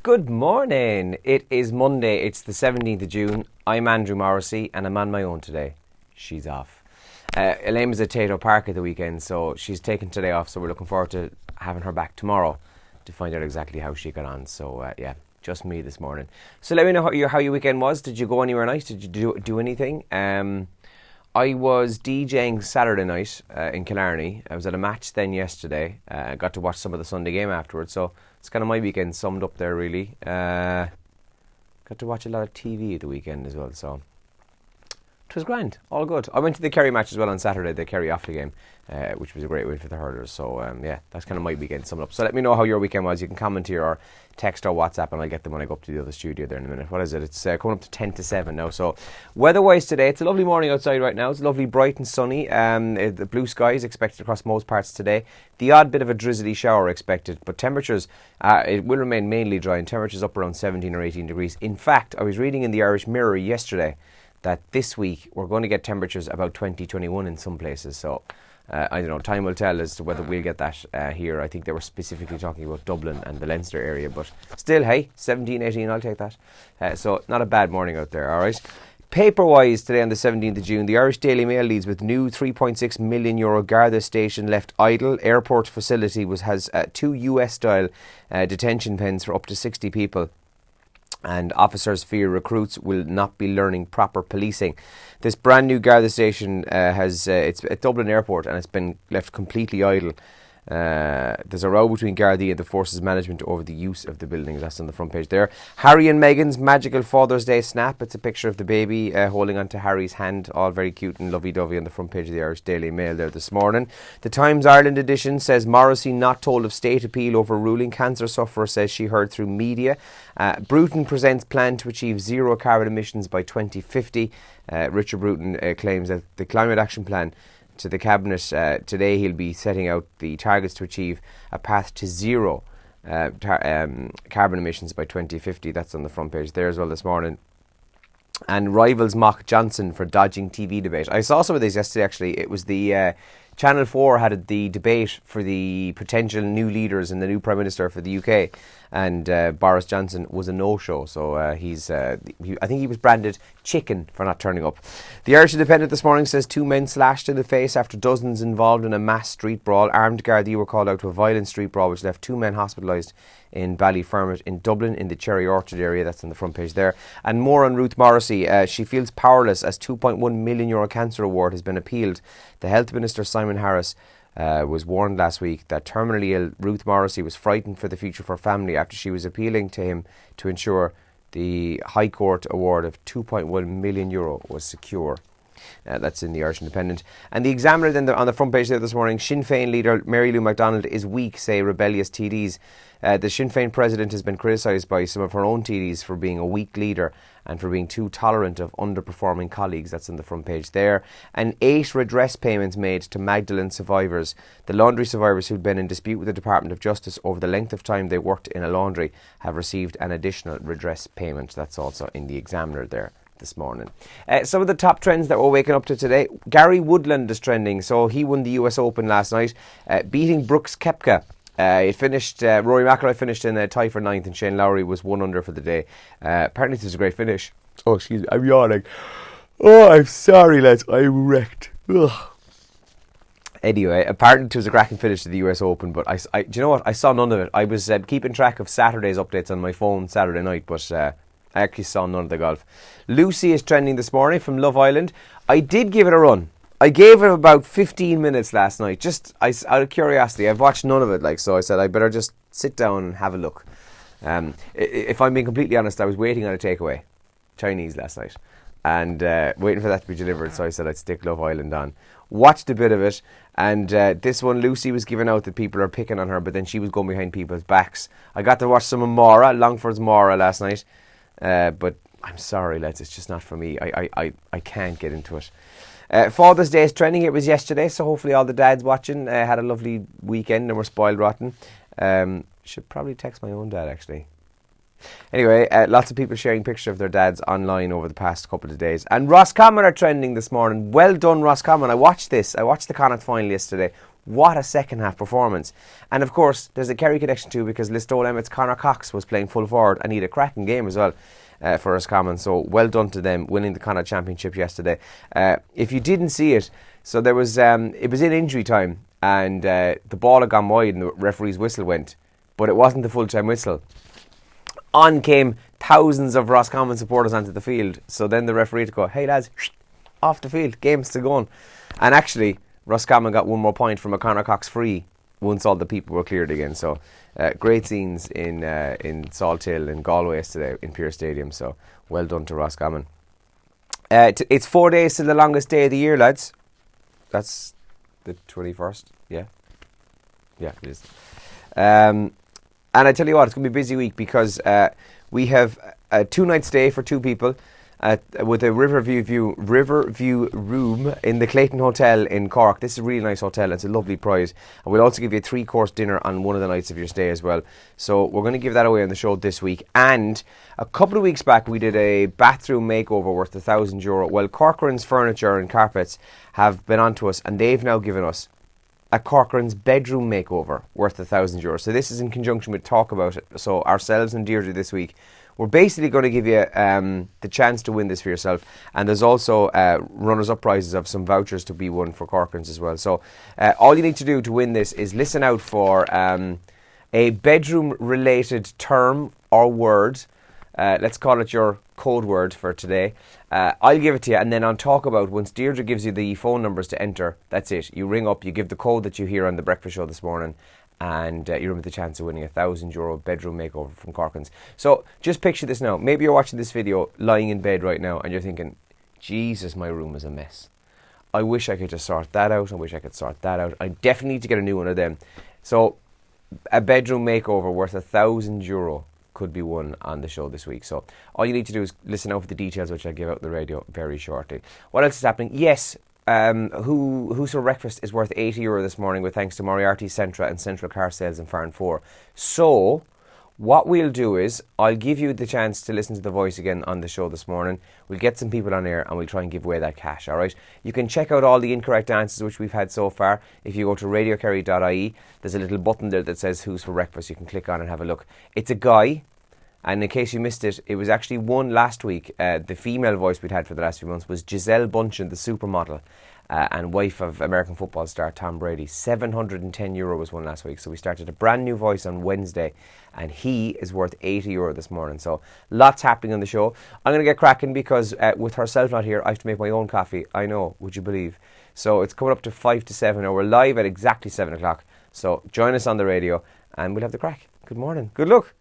Good morning. It is Monday. It's the 17th of June. I'm Andrew Morrissey and I'm on my own today. She's off. Elaine was at Tato Park at the weekend, so she's taken today off, so we're looking forward to having her back tomorrow to find out exactly how she got on. So, just me this morning. So let me know how your weekend was. Did you go anywhere nice? Did you do anything? I was DJing Saturday night in Killarney. I was at a match then yesterday. I got to watch some of the Sunday game afterwards, so it's kind of my weekend summed up there, really. Got to watch a lot of TV at the weekend as well, so it was grand, all good. I went to the Kerry match as well on Saturday, the Kerry Offaly game, which was a great win for the hurlers. So that's kind of my weekend summed up. So let me know how your weekend was. You can comment here or text or WhatsApp, and I'll get them when I go up to the other studio there in a minute. What is it? It's coming up to 10 to 7 now. So weather-wise today, it's a lovely morning outside right now. It's lovely, bright and sunny. The blue sky is expected across most parts today. The odd bit of a drizzly shower expected, but temperatures, it will remain mainly dry, and temperatures up around 17 or 18 degrees. In fact, I was reading in the Irish Mirror yesterday that this week we're going to get temperatures about 20, 21 in some places. So I don't know, time will tell as to whether we'll get that here. I think they were specifically talking about Dublin and the Leinster area, but still, hey, 17, 18, I'll take that. So not a bad morning out there, all right? Paper-wise, today on the 17th of June, the Irish Daily Mail leads with new €3.6 million Garda station left idle. Airport facility has 2 US-style detention pens for up to 60 people. And officers fear recruits will not be learning proper policing. This brand new Garda station it's at Dublin Airport, and it's been left completely idle. There's a row between Gardaí and the Forces Management over the use of the buildings. That's on the front page there. Harry and Meghan's magical Father's Day snap. It's a picture of the baby holding onto Harry's hand, all very cute and lovey-dovey on the front page of the Irish Daily Mail there this morning. The Times Ireland edition says Morrissey not told of state appeal over ruling. Cancer sufferer says she heard through media. Bruton presents plan to achieve zero carbon emissions by 2050. Richard Bruton claims that the climate action plan to the Cabinet today, he'll be setting out the targets to achieve a path to zero carbon emissions by 2050. That's on the front page there as well this morning. And rivals mock Johnson for dodging TV debate. I saw some of these yesterday, actually. It was the Channel 4 had the debate for the potential new leaders and the new Prime Minister for the UK, and Boris Johnson was a no-show, so I think he was branded chicken for not turning up. The Irish Independent this morning says 2 men slashed in the face after dozens involved in a mass street brawl. Armed Gardaí were called out to a violent street brawl which left 2 men hospitalised in Ballyfermot in Dublin in the Cherry Orchard area. That's on the front page there. And more on Ruth Morrissey. She feels powerless as €2.1 million cancer award has been appealed. The Health Minister Simon Harris was warned last week that terminally ill Ruth Morrissey was frightened for the future of her family after she was appealing to him to ensure the High Court award of €2.1 million was secure. That's in the Irish Independent. And the Examiner then on the front page there this morning, Sinn Féin leader Mary Lou MacDonald is weak, say rebellious TDs. The Sinn Féin president has been criticised by some of her own TDs for being a weak leader and for being too tolerant of underperforming colleagues. That's on the front page there. And 8 redress payments made to Magdalene survivors. The laundry survivors who'd been in dispute with the Department of Justice over the length of time they worked in a laundry have received an additional redress payment. That's also in the Examiner there this morning. Some of the top trends that we're waking up to today. Gary Woodland is trending. So he won the US Open last night, beating Brooks Koepka. It finished, Rory McIlroy finished in a tie for 9th, and Shane Lowry was 1 under for the day. Apparently this is a great finish. Oh, excuse me, I'm yawning. Oh, I'm sorry, lads, I'm wrecked. Ugh. Anyway, apparently it was a cracking finish to the US Open, but do you know what? I saw none of it. I was keeping track of Saturday's updates on my phone Saturday night, but I actually saw none of the golf. Lucy is trending this morning from Love Island. I did give it a run. I gave it about 15 minutes last night, just out of curiosity. I've watched none of it, so I said I better just sit down and have a look. If I'm being completely honest, I was waiting on a takeaway, Chinese, last night, and waiting for that to be delivered, so I said I'd stick Love Island on. Watched a bit of it, and this one, Lucy was giving out that people are picking on her, but then she was going behind people's backs. I got to watch some of Maura, Longford's Maura last night, but I'm sorry, lads, it's just not for me. I can't get into it. Father's Day is trending. It was yesterday, so hopefully all the dads watching had a lovely weekend and were spoiled rotten. Should probably text my own dad, actually. Anyway, lots of people sharing pictures of their dads online over the past couple of days. And Roscommon are trending this morning. Well done, Roscommon. I watched this. I watched the Connacht final yesterday. What a second half performance. And of course, there's a Kerry connection too, because Listowel Emmett's Conor Cox was playing full forward and he had a cracking game as well for Roscommon. So well done to them, winning the Connacht Championship yesterday. If you didn't see it, so there was it was in injury time and the ball had gone wide and the referee's whistle went, but it wasn't the full-time whistle. On came thousands of Roscommon supporters onto the field. So then the referee to go, hey lads, off the field, game's still going. And actually, Roscommon got one more point from a Conor Cox free once all the people were cleared again. So great scenes in Salt Hill and Galway yesterday in Pearse Stadium. So well done to Roscommon. It's 4 days to the longest day of the year, lads. That's the 21st. Yeah, it is. And I tell you what, it's going to be a busy week because we have a 2-night stay for 2 people with a Riverview room in the Clayton Hotel in Cork. This is a really nice hotel. It's a lovely prize. And we'll also give you a 3-course dinner on one of the nights of your stay as well. So we're going to give that away on the show this week. And a couple of weeks back, we did a bathroom makeover worth €1,000. Well, Corcoran's Furniture and Carpets have been on to us, and they've now given us a Corcoran's bedroom makeover worth €1,000. So this is in conjunction with Talk About It. So ourselves and Deirdre this week, we're basically going to give you the chance to win this for yourself. And there's also runners-up prizes of some vouchers to be won for Corcoran's as well. So all you need to do to win this is listen out for a bedroom-related term or word. Let's call it your code word for today. I'll give it to you, and then on Talk About, once Deirdre gives you the phone numbers to enter, that's it. You ring up, you give the code that you hear on the breakfast show this morning, and you're in with the chance of winning €1,000 bedroom makeover from Corcoran's. So just picture this now. Maybe you're watching this video lying in bed right now, and you're thinking, Jesus, my room is a mess. I wish I could just sort that out. I wish I could sort that out. I definitely need to get a new one of them. So a bedroom makeover worth €1,000 could be won on the show this week. So all you need to do is listen out for the details, which I'll give out on the radio very shortly. What else is happening? Yes, Who's for Breakfast is worth €80 this morning with thanks to Moriarty, Centra and Central Car Sales in Farn 4. So what we'll do is I'll give you the chance to listen to the voice again on the show this morning. We'll get some people on air and we'll try and give away that cash, alright? You can check out all the incorrect answers which we've had so far. If you go to radiokerry.ie, there's a little button there that says Who's for Breakfast. You can click on and have a look. It's a guy, and in case you missed it, it was actually won last week. The female voice we'd had for the last few months was Giselle Bundchen, the supermodel, and wife of American football star Tom Brady. €710 was won last week. So we started a brand new voice on Wednesday, and he is worth €80 this morning. So lots happening on the show. I'm going to get cracking because with herself not here, I have to make my own coffee. I know, would you believe? So it's coming up to 5 to 7 now. We're live at exactly 7 o'clock. So join us on the radio and we'll have the crack. Good morning. Good luck.